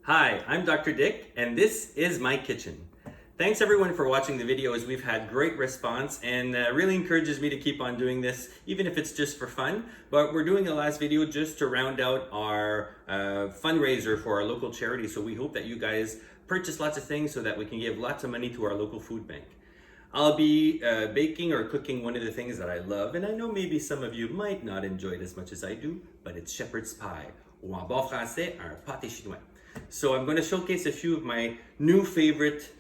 Hi, I'm Dr. Dick, and this is my kitchen. Thanks everyone for watching the videos. We've had great response and really encourages me to keep on doing this, even if it's just for fun. But we're doing the last video just to round out our fundraiser for our local charity. So we hope that you guys purchase lots of things so that we can give lots of money to our local food bank. I'll be baking or cooking one of the things that I love, and I know maybe some of you might not enjoy it as much as I do, but it's shepherd's pie, ou en bon français, un pâté chinois. So I'm going to showcase a few of my new favorite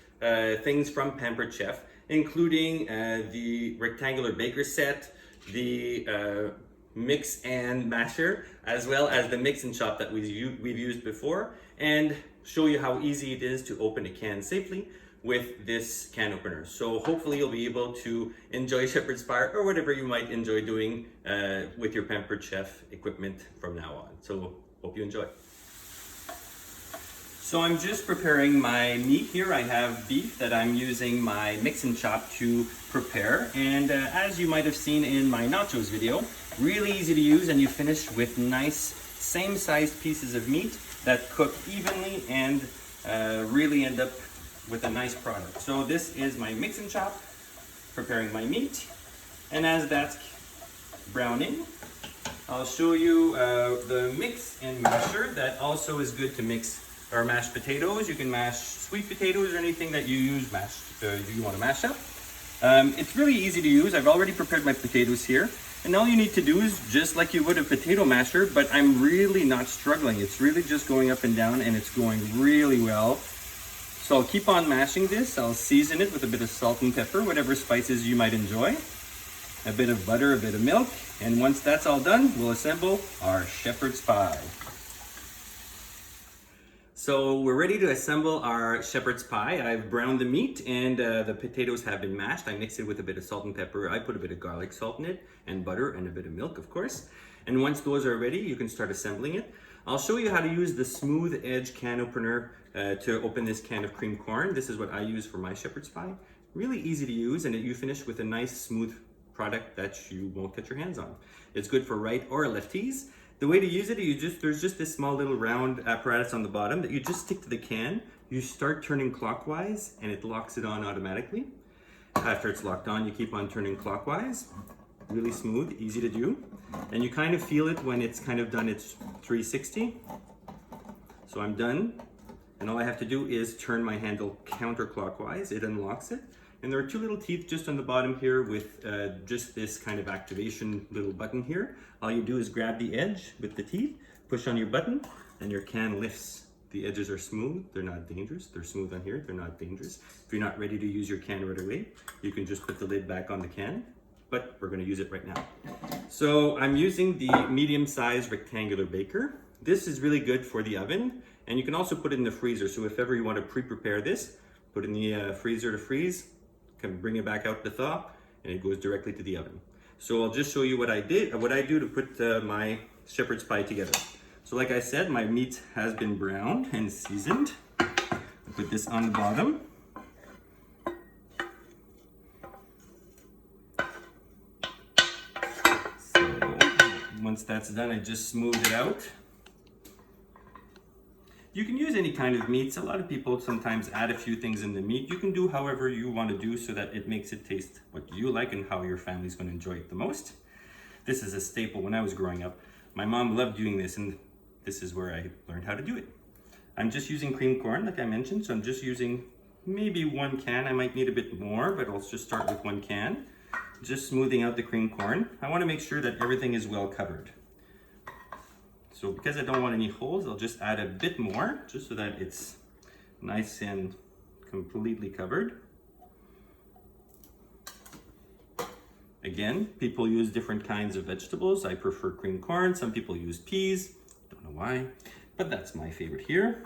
things from Pampered Chef, including the rectangular baker set, the mix and masher, as well as the mix and chop that we've used before, and show you how easy it is to open a can safely with this can opener. So hopefully you'll be able to enjoy shepherd's pie or whatever you might enjoy doing with your Pampered Chef equipment from now on. So hope you enjoy. So I'm just preparing my meat here. I have beef that I'm using my mix and chop to prepare. And as you might have seen in my nachos video, really easy to use, and you finish with nice same sized pieces of meat that cook evenly and really end up with a nice product. So this is my mix and chop, preparing my meat. And as that's browning, I'll show you the mix and masher that also is good to mix or mashed potatoes. You can mash sweet potatoes or anything that you want to mash up. It's really easy to use. I've already prepared my potatoes here. And all you need to do is just like you would a potato masher, but I'm really not struggling. It's really just going up and down, and it's going really well. So I'll keep on mashing this. I'll season it with a bit of salt and pepper, whatever spices you might enjoy. A bit of butter, a bit of milk. And once that's all done, we'll assemble our shepherd's pie. So we're ready to assemble our shepherd's pie. I've browned the meat and the potatoes have been mashed. I mixed it with a bit of salt and pepper. I put a bit of garlic salt in it and butter and a bit of milk, of course. And once those are ready, you can start assembling it. I'll show you how to use the smooth edge can opener to open this can of cream corn. This is what I use for my shepherd's pie. Really easy to use, and you finish with a nice smooth product that you won't cut your hands on. It's good for right or lefties. The way to use it, there's just this small little round apparatus on the bottom that you just stick to the can. You start turning clockwise and it locks it on automatically. After it's locked on, you keep on turning clockwise. Really smooth, easy to do. And you kind of feel it when it's kind of done its 360. So I'm done. And all I have to do is turn my handle counterclockwise. It unlocks it. And there are two little teeth just on the bottom here with just this kind of activation little button here. All you do is grab the edge with the teeth, push on your button, and your can lifts. The edges are smooth, they're not dangerous. They're smooth on here, they're not dangerous. If you're not ready to use your can right away, you can just put the lid back on the can, but we're gonna use it right now. So I'm using the medium-sized rectangular baker. This is really good for the oven, and you can also put it in the freezer. So if ever you want to pre-prepare this, put it in the freezer to freeze, can bring it back out to thaw, and it goes directly to the oven. So I'll just show you what I do to put my shepherd's pie together. So like I said, my meat has been browned and seasoned. I'll put this on the bottom. So once that's done, I just smooth it out. You can use any kind of meats. A lot of people sometimes add a few things in the meat. You can do however you want to do so that it makes it taste what you like and how your family's going to enjoy it the most. This is a staple when I was growing up. My mom loved doing this, and this is where I learned how to do it. I'm just using cream corn, like I mentioned, so I'm just using maybe one can. I might need a bit more, but I'll just start with one can. Just smoothing out the cream corn. I want to make sure that everything is well covered. So because I don't want any holes, I'll just add a bit more, just so that it's nice and completely covered. Again, people use different kinds of vegetables. I prefer cream corn. Some people use peas. Don't know why, but that's my favorite here.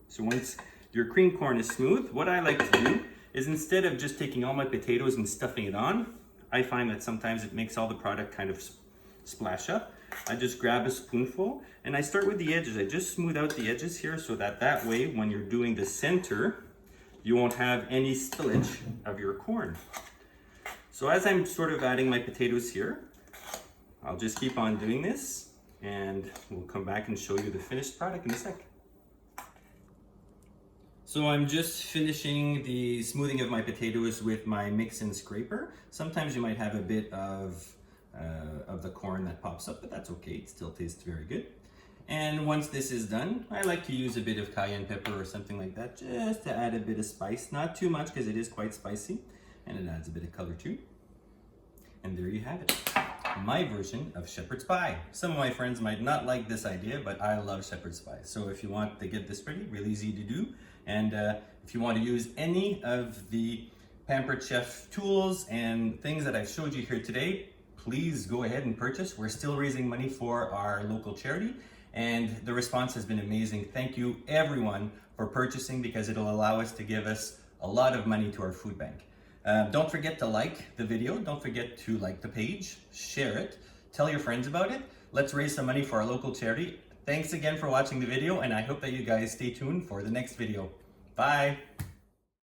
So once your cream corn is smooth, what I like to do is, instead of just taking all my potatoes and stuffing it on, I find that sometimes it makes all the product kind of splash up. I just grab a spoonful and I start with the edges. I just smooth out the edges here so that way when you're doing the center, you won't have any spillage of your corn. So as I'm sort of adding my potatoes here, I'll just keep on doing this and we'll come back and show you the finished product in a sec. So I'm just finishing the smoothing of my potatoes with my mix and scraper. Sometimes you might have a bit of the corn that pops up, but that's okay. It still tastes very good. And once this is done, I like to use a bit of cayenne pepper or something like that, just to add a bit of spice. Not too much because it is quite spicy, and it adds a bit of color too. And there you have it, my version of shepherd's pie. Some of my friends might not like this idea, but I love shepherd's pie. So if you want to get this ready, really easy to do. And if you want to use any of the Pampered Chef tools and things that I've showed you here today, please go ahead and purchase. We're still raising money for our local charity, and the response has been amazing. Thank you everyone for purchasing, because it'll allow us to give us a lot of money to our food bank. Don't forget to like the video. Don't forget to like the page, share it, tell your friends about it. Let's raise some money for our local charity. Thanks again for watching the video, and I hope that you guys stay tuned for the next video. Bye.